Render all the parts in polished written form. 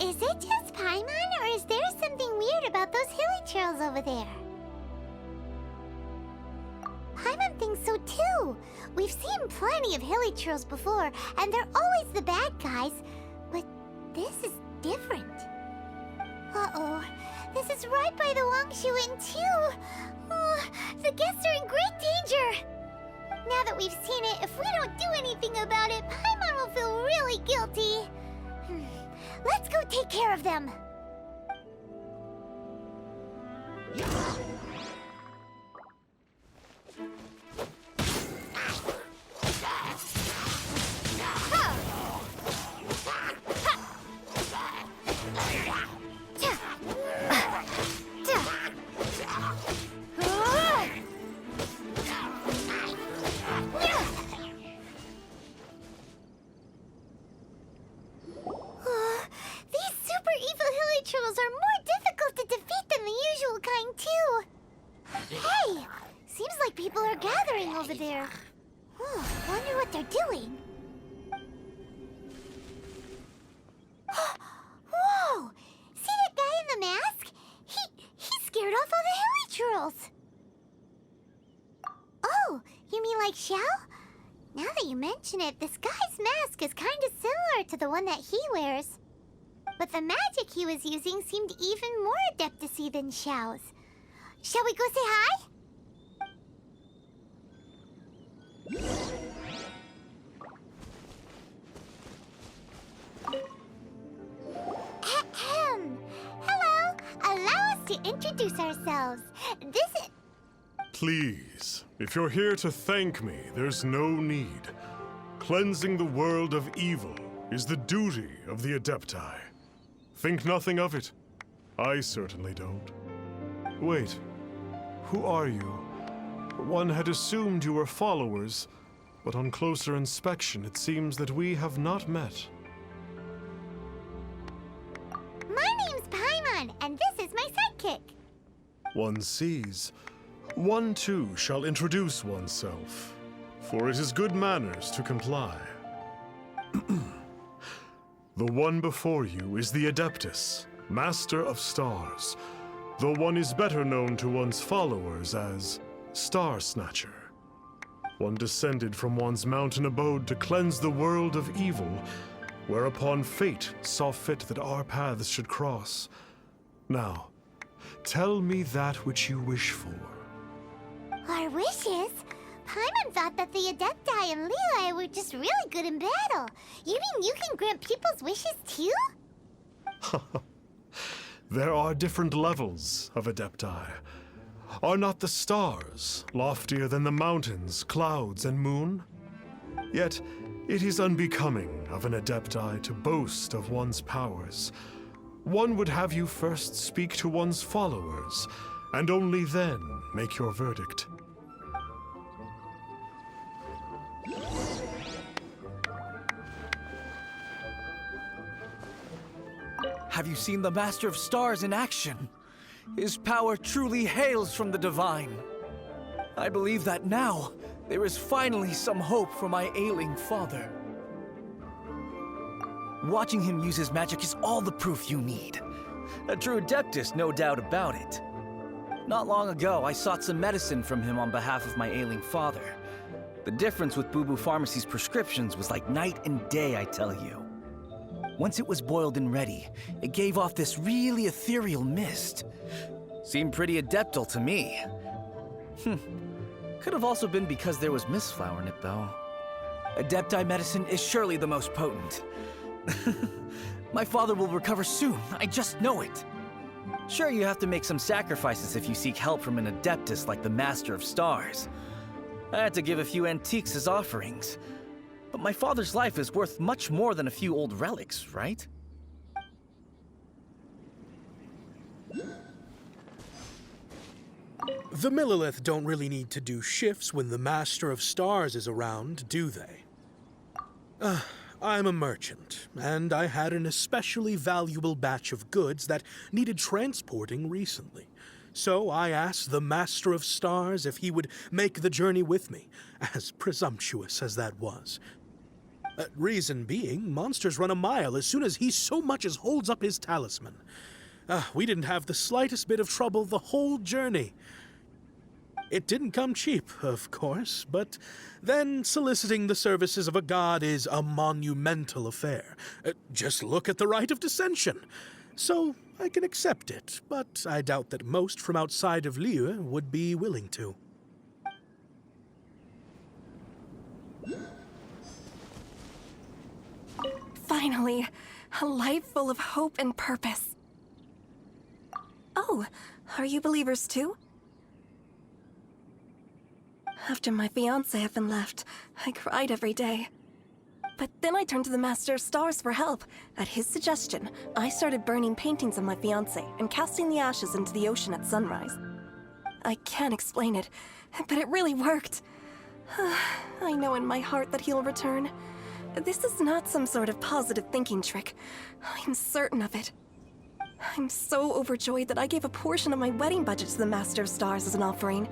Is it just Paimon, or is there something weird about those hilly trails over there? Paimon thinks so too. We've seen plenty of hilly trails before, and they're always the bad guys. But this is different. Uh-oh. This is right by the Wangshu Inn too. Oh, the guests are in great danger. Now that we've seen it, if we don't do anything about it, Paimon will feel really guilty. Let's go take care of them. Trolls are more difficult to defeat than the usual kind, too. Hey! Seems like people are gathering over there. Wonder what they're doing. Whoa! See that guy in the mask? He scared off all the hilly trolls. Oh, you mean like Xiao? Now that you mention it, this guy's mask is kind of similar to the one that he wears. But the magic he was using seemed even more adeptacy than Xiao's. Shall we go say hi? Hello! Allow us to introduce ourselves. This is... Please, if you're here to thank me, there's no need. Cleansing the world of evil is the duty of the Adepti. Think nothing of it. I certainly don't. Wait, who are you? One had assumed you were followers, but on closer inspection, it seems that we have not met. My name's Paimon, and this is my sidekick. One sees. One too shall introduce oneself, for it is good manners to comply. The one before you is the Adeptus, Master of Stars. The one is better known to one's followers as Star Snatcher. One descended from one's mountain abode to cleanse the world of evil, whereupon fate saw fit that our paths should cross. Now, tell me that which you wish for. Our wishes? Paimon thought that the Adepti and Leela were just really good in battle. You mean you can grant people's wishes too? There are different levels of Adepti. Are not the stars loftier than the mountains, clouds, and moon? Yet, it is unbecoming of an Adepti to boast of one's powers. One would have you first speak to one's followers, and only then make your verdict. Have you seen the Master of Stars in action? His power truly hails from the divine. I believe that now there is finally some hope for my ailing father. Watching him use his magic is all the proof you need. A true adeptus, no doubt about it. Not long ago, I sought some medicine from him on behalf of my ailing father. The difference with Boo Boo Pharmacy's prescriptions was like night and day, I tell you. Once it was boiled and ready, it gave off this really ethereal mist. Seemed pretty adeptal to me. Could have also been because there was mistflower in it, though. Adepti medicine is surely the most potent. My father will recover soon, I just know it. Sure, you have to make some sacrifices if you seek help from an adeptus like the Master of Stars. I had to give a few antiques as offerings. But my father's life is worth much more than a few old relics, right? The Millilith don't really need to do shifts when the Master of Stars is around, do they? I'm a merchant, and I had an especially valuable batch of goods that needed transporting recently. So I asked the Master of Stars if he would make the journey with me, as presumptuous as that was. Reason being, monsters run a mile as soon as he so much as holds up his talisman. We didn't have the slightest bit of trouble the whole journey. It didn't come cheap, of course, but then soliciting the services of a god is a monumental affair. Just look at the Rite of Dissension. So I can accept it, but I doubt that most from outside of Liyue would be willing to. Finally, a life full of hope and purpose. Oh, are you believers too? After my fiancé had been left, I cried every day. But then I turned to the Master of Stars for help. At his suggestion, I started burning paintings of my fiancé and casting the ashes into the ocean at sunrise. I can't explain it, but it really worked. I know in my heart that he'll return. This is not some sort of positive thinking trick. I'm certain of it. I'm so overjoyed that I gave a portion of my wedding budget to the Master of Stars as an offering.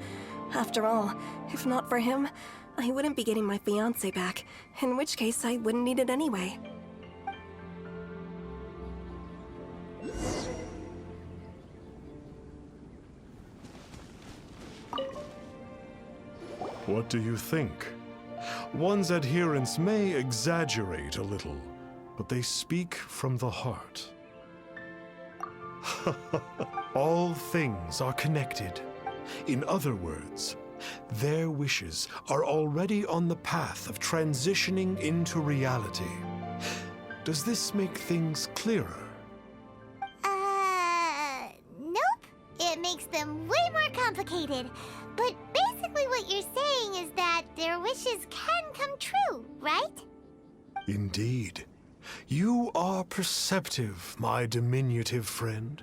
After all, if not for him, I wouldn't be getting my fiancé back, in which case I wouldn't need it anyway. What do you think? One's adherents may exaggerate a little, but they speak from the heart. All things are connected. In other words, their wishes are already on the path of transitioning into reality. Does this make things clearer? Nope. It makes them way more complicated. But basically what you're saying is that their wishes can come true, right? Indeed. You are perceptive, my diminutive friend.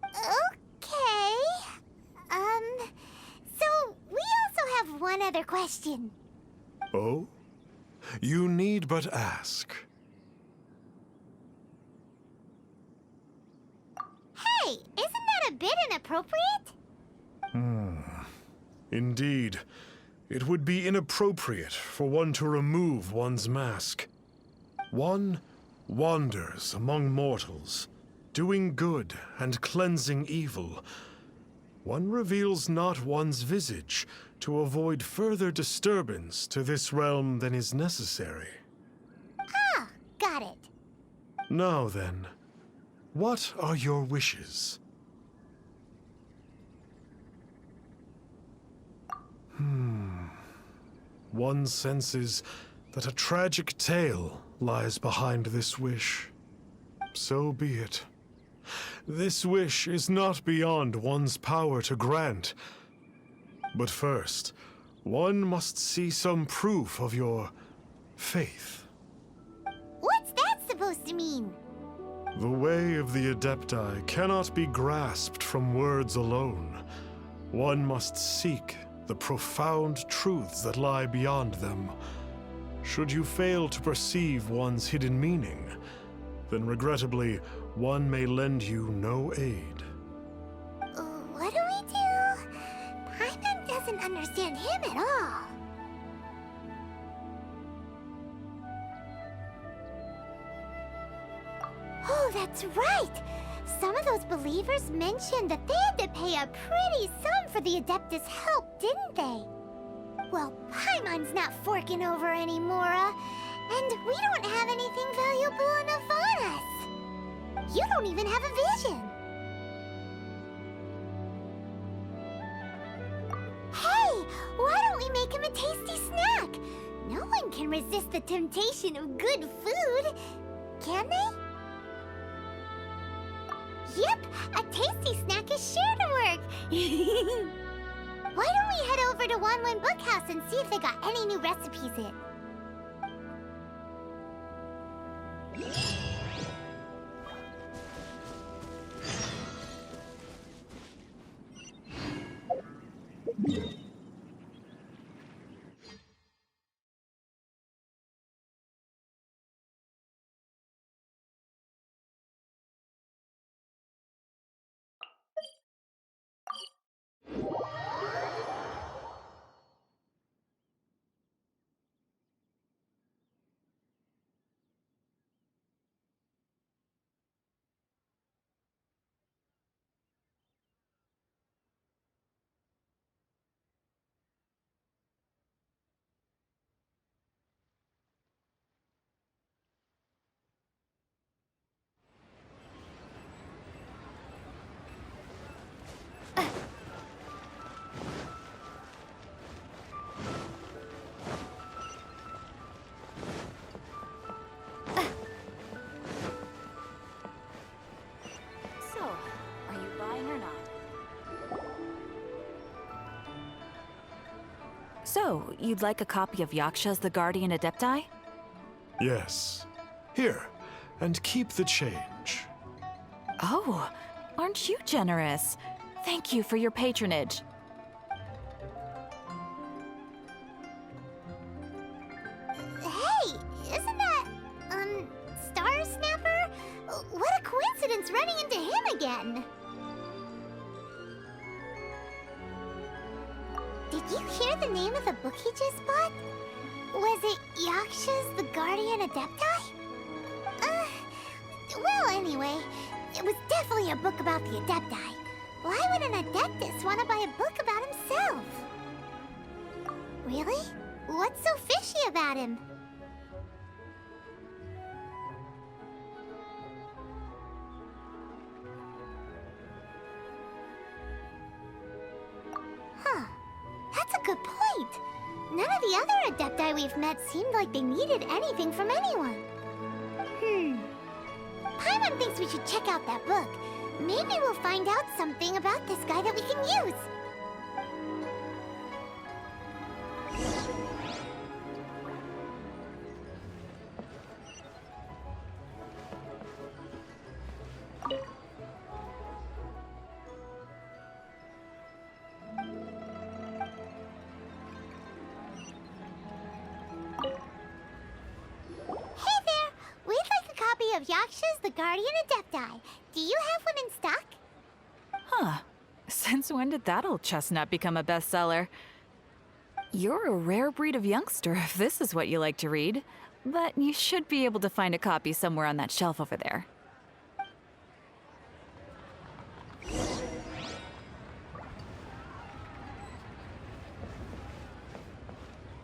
Okay. So we also have one other question. Oh? You need but ask. Hey, isn't that a bit inappropriate? Indeed. It would be inappropriate for one to remove one's mask. One wanders among mortals, doing good and cleansing evil. One reveals not one's visage to avoid further disturbance to this realm than is necessary. Ah, got it. Now then, what are your wishes? One senses that a tragic tale lies behind this wish. So be it. This wish is not beyond one's power to grant. But first, one must see some proof of your faith. What's that supposed to mean? The way of the Adepti cannot be grasped from words alone. One must seek the profound truths that lie beyond them. Should you fail to perceive one's hidden meaning, then regrettably, one may lend you no aid. What do we do? Paimon doesn't understand him at all. Oh, that's right! Some of those believers mentioned that they had to pay a pretty sum for the Adeptus' help, didn't they? Well, Paimon's not forking over anymore, and we don't have anything valuable enough on us. You don't even have a vision. Hey, why don't we make him a tasty snack? No one can resist the temptation of good food, can they? Yep, a tasty snack is sure to work. Why don't we head over to Wanwen Bookhouse and see if they got any new recipes in? So, you'd like a copy of Yaksha's The Guardian Adepti? Yes. Here, and keep the change. Oh, aren't you generous? Thank you for your patronage. Hey, isn't that, Star Snapper? What a coincidence running into him again! Did you hear the name of the book he just bought? Was it Yaksha's The Guardian Adepti? Well, anyway, it was definitely a book about the Adepti. Why would an Adeptus want to buy a book about himself? Really? What's so fishy about him? Huh. That's a good point. None of the other Adepti we've met seemed like they needed anything from anyone. Paimon thinks we should check out that book. Maybe we'll find out something about this guy that we can use. Of Yaksha's The Guardian Adepti. Do you have one in stock? Huh. Since when did that old chestnut become a bestseller? You're a rare breed of youngster if this is what you like to read. But you should be able to find a copy somewhere on that shelf over there.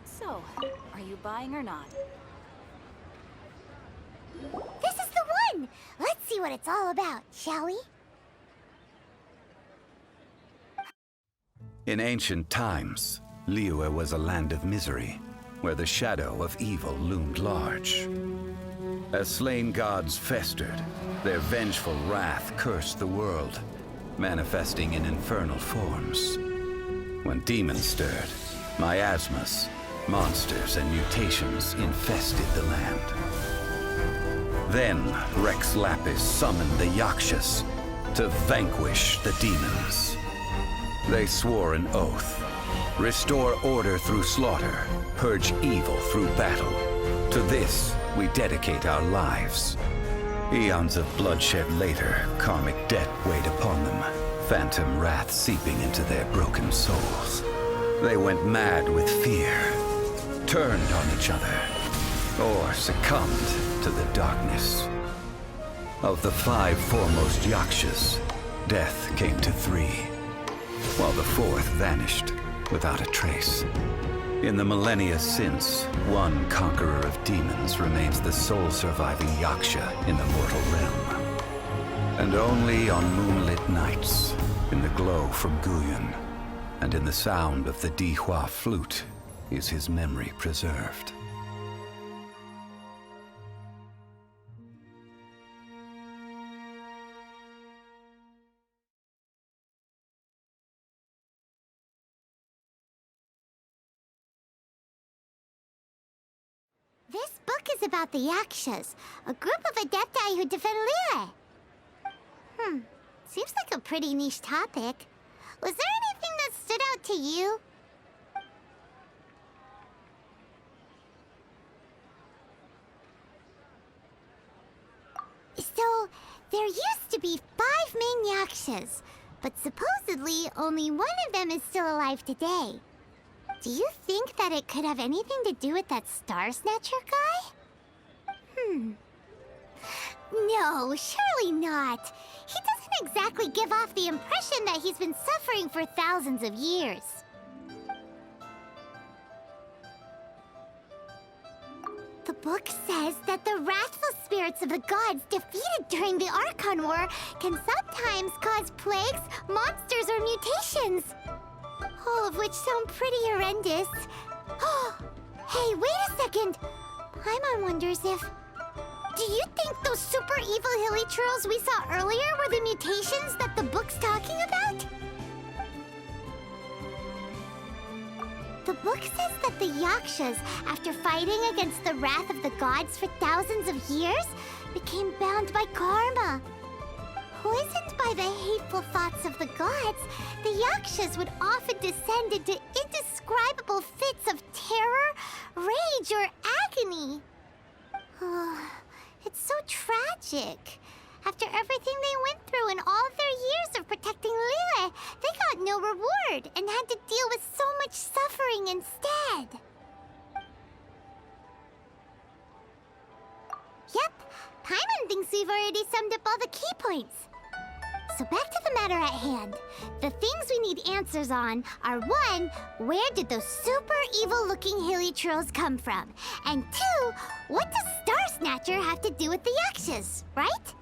So, are you buying or not? This is the one! Let's see what it's all about, shall we? In ancient times, Liyue was a land of misery, where the shadow of evil loomed large. As slain gods festered, their vengeful wrath cursed the world, manifesting in infernal forms. When demons stirred, miasmas, monsters, and mutations infested the land. Then Rex Lapis summoned the Yakshas to vanquish the demons. They swore an oath: restore order through slaughter, purge evil through battle. To this, we dedicate our lives. Eons of bloodshed later, karmic debt weighed upon them, phantom wrath seeping into their broken souls. They went mad with fear, turned on each other, or succumbed to the darkness. Of the 5 foremost Yakshas, death came to 3, while the 4th vanished without a trace. In the millennia since, one conqueror of demons remains the sole surviving Yaksha in the mortal realm. And only on moonlit nights, in the glow from Guyon, and in the sound of the Dihua flute, is his memory preserved. This book is about the Yakshas, a group of adepti who defend Liyue. Seems like a pretty niche topic. Was there anything that stood out to you? So, there used to be 5 main Yakshas, but supposedly only one of them is still alive today. Do you think that it could have anything to do with that Star Snatcher guy? No, surely not. He doesn't exactly give off the impression that he's been suffering for thousands of years. The book says that the wrathful spirits of the gods defeated during the Archon War can sometimes cause plagues, monsters, or mutations. All of which sound pretty horrendous. Hey, wait a second! Paimon wonders if... Do you think those super evil hilly churls we saw earlier were the mutations that the book's talking about? The book says that the Yakshas, after fighting against the wrath of the gods for thousands of years, became bound by karma. Poisoned by the hateful thoughts of the gods, the Yakshas would often descend into indescribable fits of terror, rage, or agony. It's so tragic. After everything they went through in all their years of protecting Liyue, they got no reward and had to deal with so much suffering instead. Yep, Paimon thinks we've already summed up all the key points. So back to the matter at hand. The things we need answers on are 1, where did those super evil-looking hilly trolls come from? And 2, what does Star Snatcher have to do with the Yakshas, right?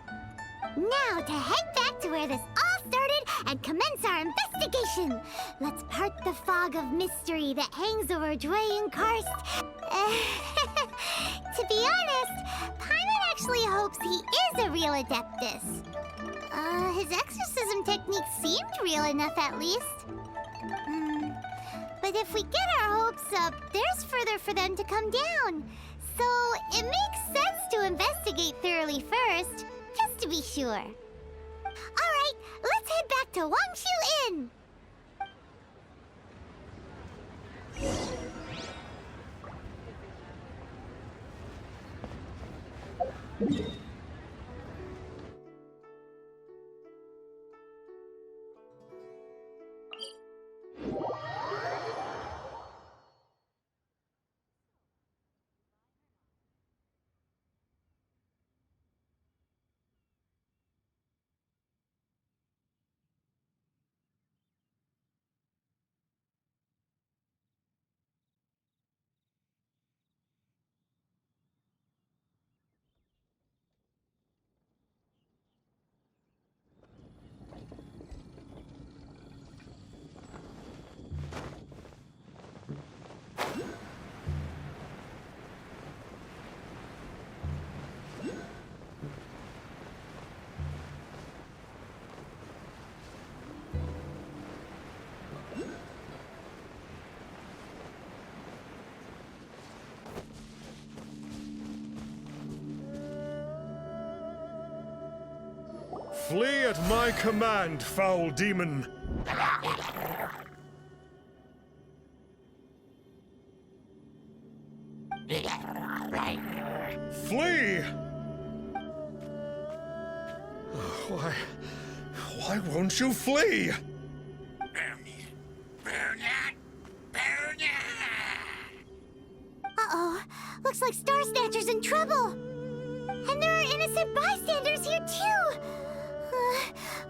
Now to head back to where this all started and commence our investigation. Let's part the fog of mystery that hangs over Dwayne Karst. To be honest, Paimon actually hopes he is a real Adeptus. His exorcism technique seemed real enough at least. But if we get our hopes up, there's further for them to come down. So it makes sense to investigate thoroughly first, just to be sure. Alright, let's head back to Wangshu Inn! Flee at my command, foul demon! Flee! Why won't you flee? Uh-oh, looks like Star Snatcher's in trouble. And there are innocent bystanders here too!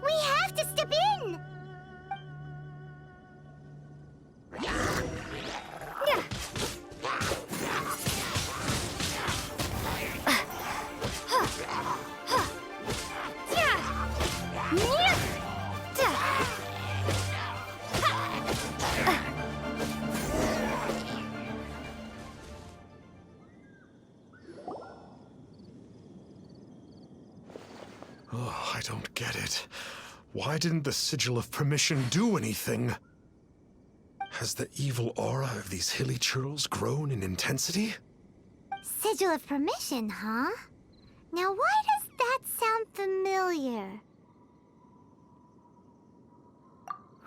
We have to step in! Oh, I don't get it. Why didn't the Sigil of Permission do anything? Has the evil aura of these hilly churls grown in intensity? Sigil of Permission, huh? Now why does that sound familiar?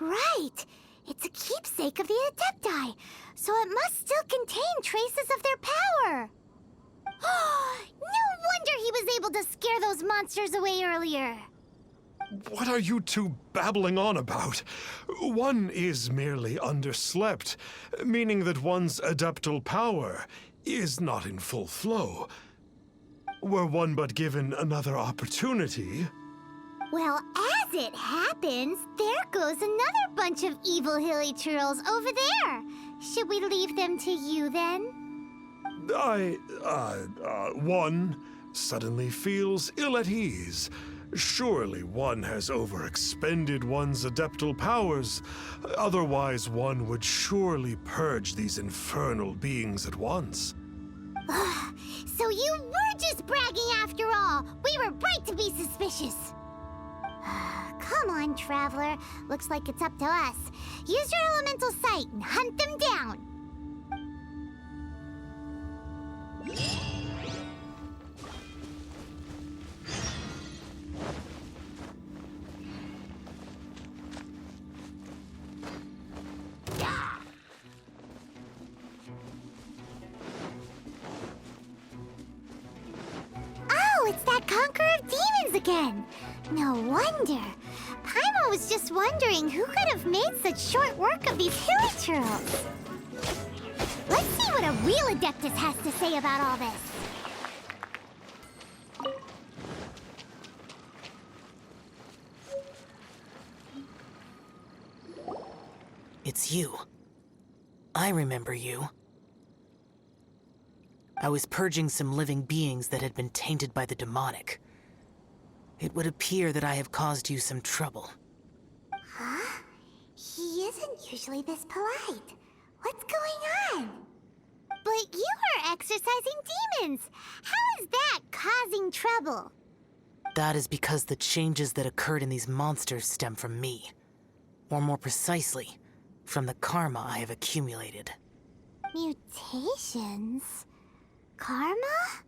Right! It's a keepsake of the Adepti, so it must still contain traces of their power! No wonder he was able to scare those monsters away earlier! What are you two babbling on about? One is merely underslept, meaning that one's adeptal power is not in full flow. Were one but given another opportunity... Well, as it happens, there goes another bunch of evil hilly churls over there. Should we leave them to you then? One suddenly feels ill at ease. Surely one has overexpended one's adeptal powers. Otherwise, one would surely purge these infernal beings at once. So you were just bragging after all. We were right to be suspicious. Come on, Traveler. Looks like it's up to us. Use your elemental sight and hunt them down. Oh, it's that Conqueror of Demons again. No wonder. Paimon was just wondering who could have made such short work of these hilly churls. Let's see what a real Adeptus has to say about all this. It's you. I remember you. I was purging some living beings that had been tainted by the demonic. It would appear that I have caused you some trouble. Huh? He isn't usually this polite. What's going on? But you are exorcising demons. How is that causing trouble? That is because the changes that occurred in these monsters stem from me. Or more precisely, from the karma I have accumulated. Mutations? Karma?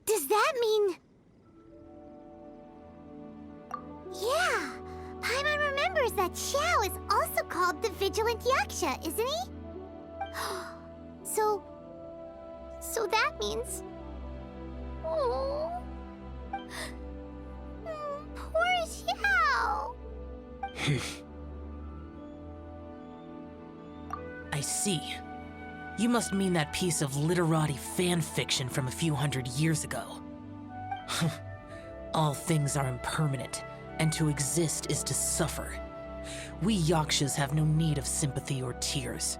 Does that mean... Yeah, Paimon remembers that Xiao is also called the Vigilant Yaksha, isn't he? So that means... Oh... Poor Xiao! I see. You must mean that piece of literati fan fiction from a few hundred years ago. All things are impermanent, and to exist is to suffer. We Yakshas have no need of sympathy or tears.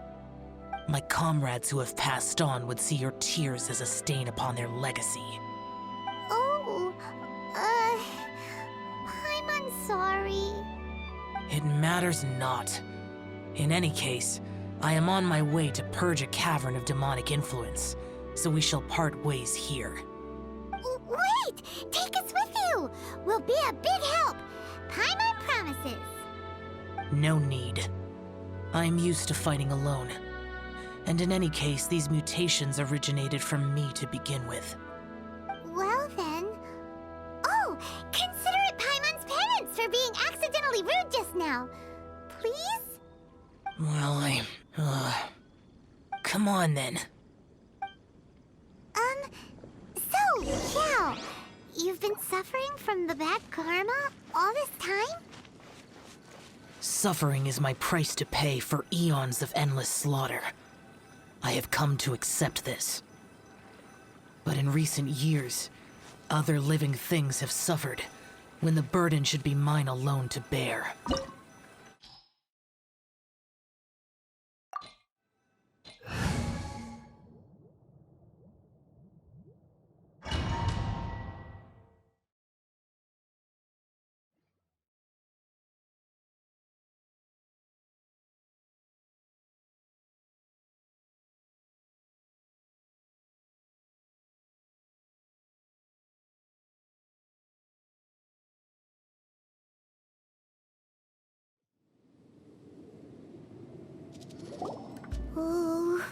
My comrades who have passed on would see your tears as a stain upon their legacy. Oh, I'm sorry. It matters not. In any case, I am on my way to purge a cavern of demonic influence, so we shall part ways here. Wait! Take us with you! We'll be a big help! Paimon promises! No need. I am used to fighting alone. And in any case, these mutations originated from me to begin with. Well then... Oh! Consider it Paimon's penance for being accidentally rude just now. Please? Well, come on then. So, Xiao, you've been suffering from the bad karma all this time? Suffering is my price to pay for eons of endless slaughter. I have come to accept this. But in recent years, Other living things have suffered, when the burden should be mine alone to bear. Ooh,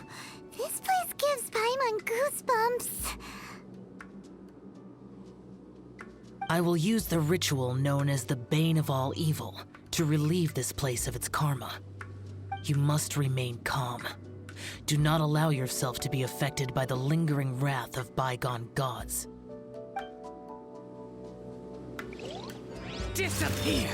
this place gives Paimon goosebumps. I will use the ritual known as the Bane of All Evil to relieve this place of its karma. You must remain calm. Do not allow yourself to be affected by the lingering wrath of bygone gods. Disappear!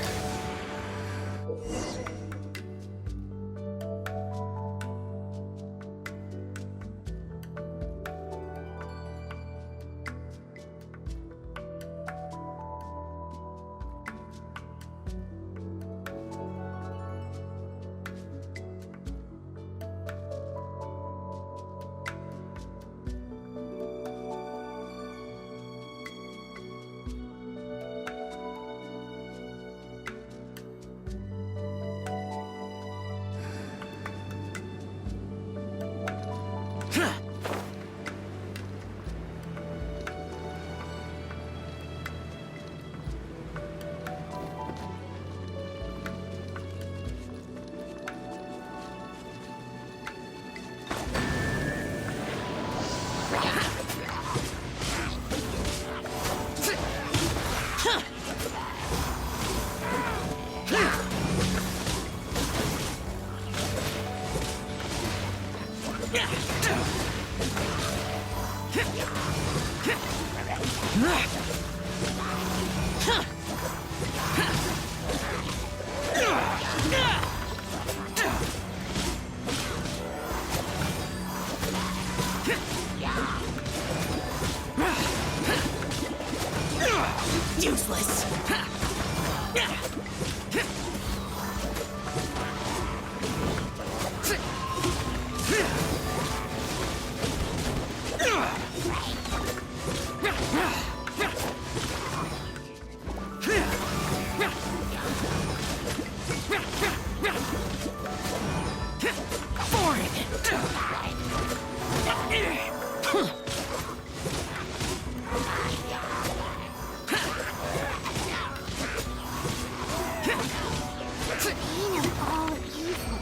Useless! Bane of all evil.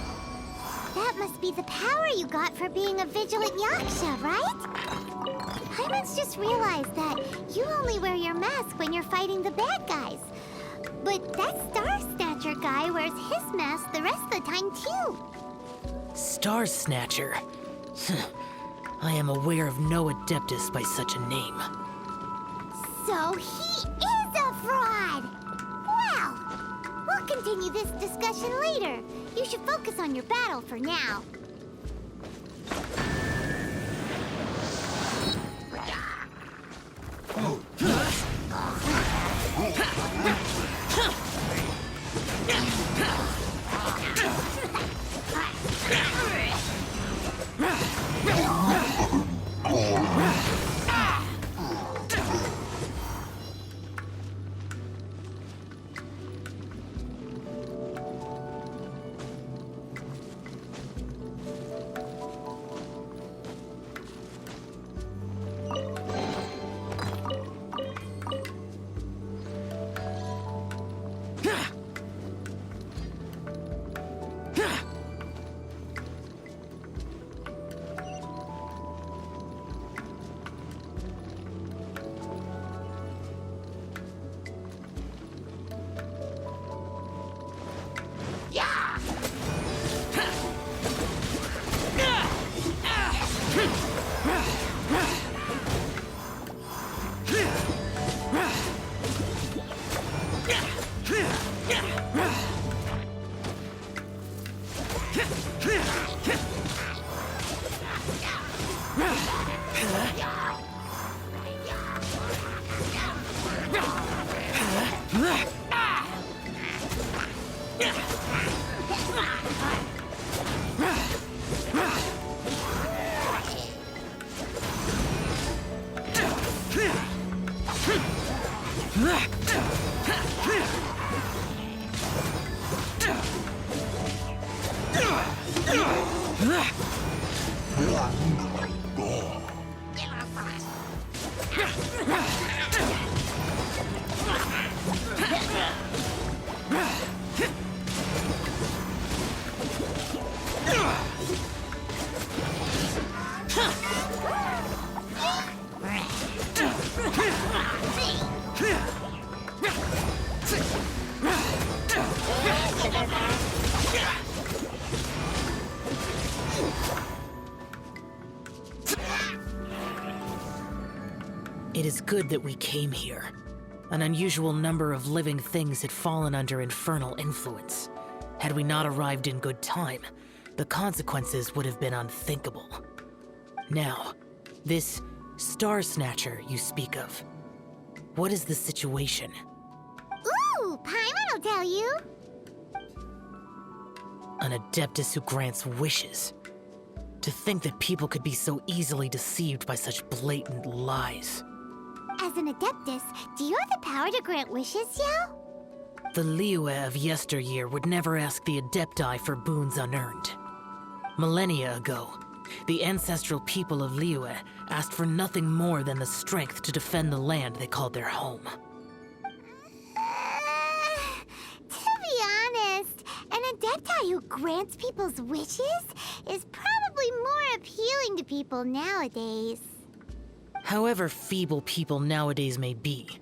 That must be the power you got for being a vigilant Yaksha, right? Paimon's just realized that you only wear your mask when you're fighting the bad guys. But that Star Snatcher guy wears his mask the rest of the time, too. Star Snatcher? I am aware of no Adeptus by such a name. So he is a fraud! Well, we'll continue this discussion later. You should focus on your battle for now. It is good that we came here. An unusual number of living things had fallen under infernal influence. Had we not arrived in good time, the consequences would have been unthinkable. Now, this Star Snatcher you speak of, what is the situation? Ooh, Paimon will tell you. An Adeptus who grants wishes. To think that people could be so easily deceived by such blatant lies. As an Adeptus, do you have the power to grant wishes, Yao? The Liyue of yesteryear would never ask the Adepti for boons unearned. Millennia ago, the ancestral people of Liyue asked for nothing more than the strength to defend the land they called their home. To be honest, an Adepti who grants people's wishes is probably more appealing to people nowadays. However feeble people nowadays may be,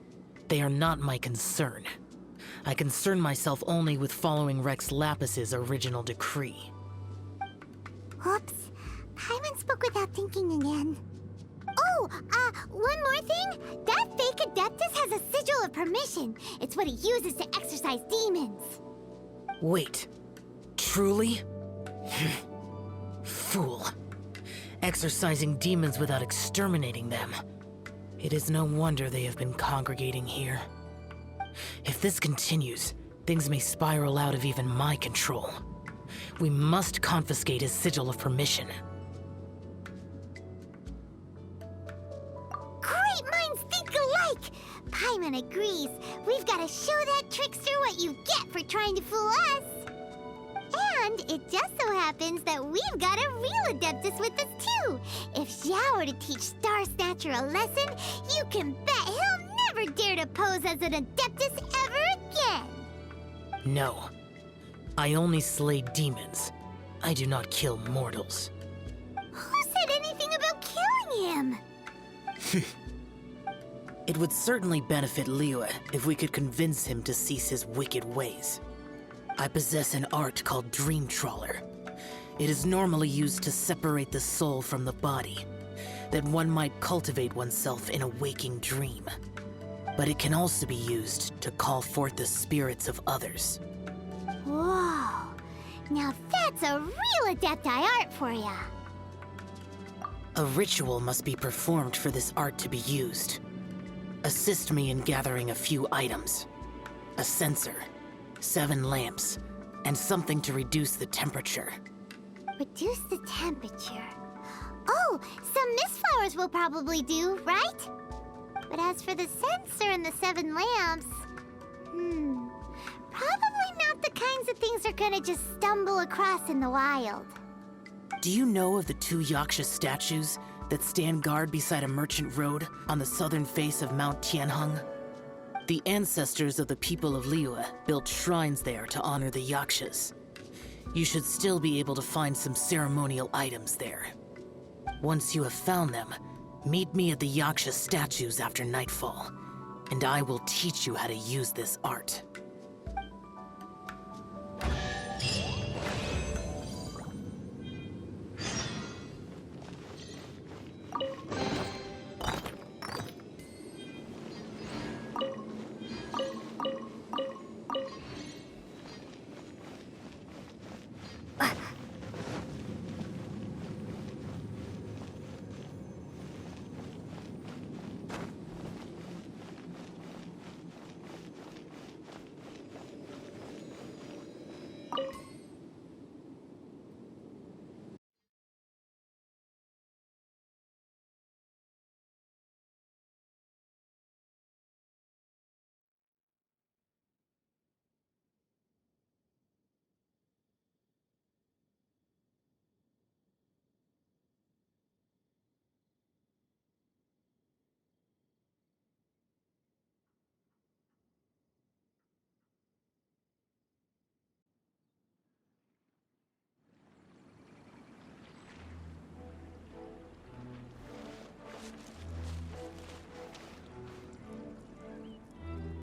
they are not my concern. I concern myself only with following Rex Lapis's original decree. Oops. Paimon spoke without thinking again. Oh, one more thing. That fake Adeptus has a sigil of permission. It's what he uses to exorcise demons. Wait, truly? Fool. Exorcising demons without exterminating them. It is no wonder they have been congregating here. If this continues, things may spiral out of even my control. We must confiscate his sigil of permission. Great minds think alike! Paimon agrees. We've got to show that trickster what you get for trying to fool us. And it just so happens that we've got a real Adeptus with us too. If Xiao were to teach Star Snatcher a lesson, you can bet he'll never dare to pose as an Adeptus ever again. No. I only slay demons. I do not kill mortals. Who said anything about killing him? It would certainly benefit Liyue if we could convince him to cease his wicked ways. I possess an art called Dream Trawler. It is normally used to separate the soul from the body, that one might cultivate oneself in a waking dream. But it can also be used to call forth the spirits of others. Whoa. Now that's a real Adepti art for ya. A ritual must be performed for this art to be used. Assist me in gathering a few items. A censer, 7 lamps, and something to reduce the temperature. Reduce the temperature. Oh, some mist flowers will probably do, right? But as for the censer and the 7 lamps, probably not the kinds of things they're gonna just stumble across in the wild. Do you know of the 2 Yaksha statues that stand guard beside a merchant road on the southern face of Mount Tianheng? The ancestors of the people of Liyue built shrines there to honor the Yakshas. You should still be able to find some ceremonial items there. Once you have found them, meet me at the Yaksha statues after nightfall, and I will teach you how to use this art.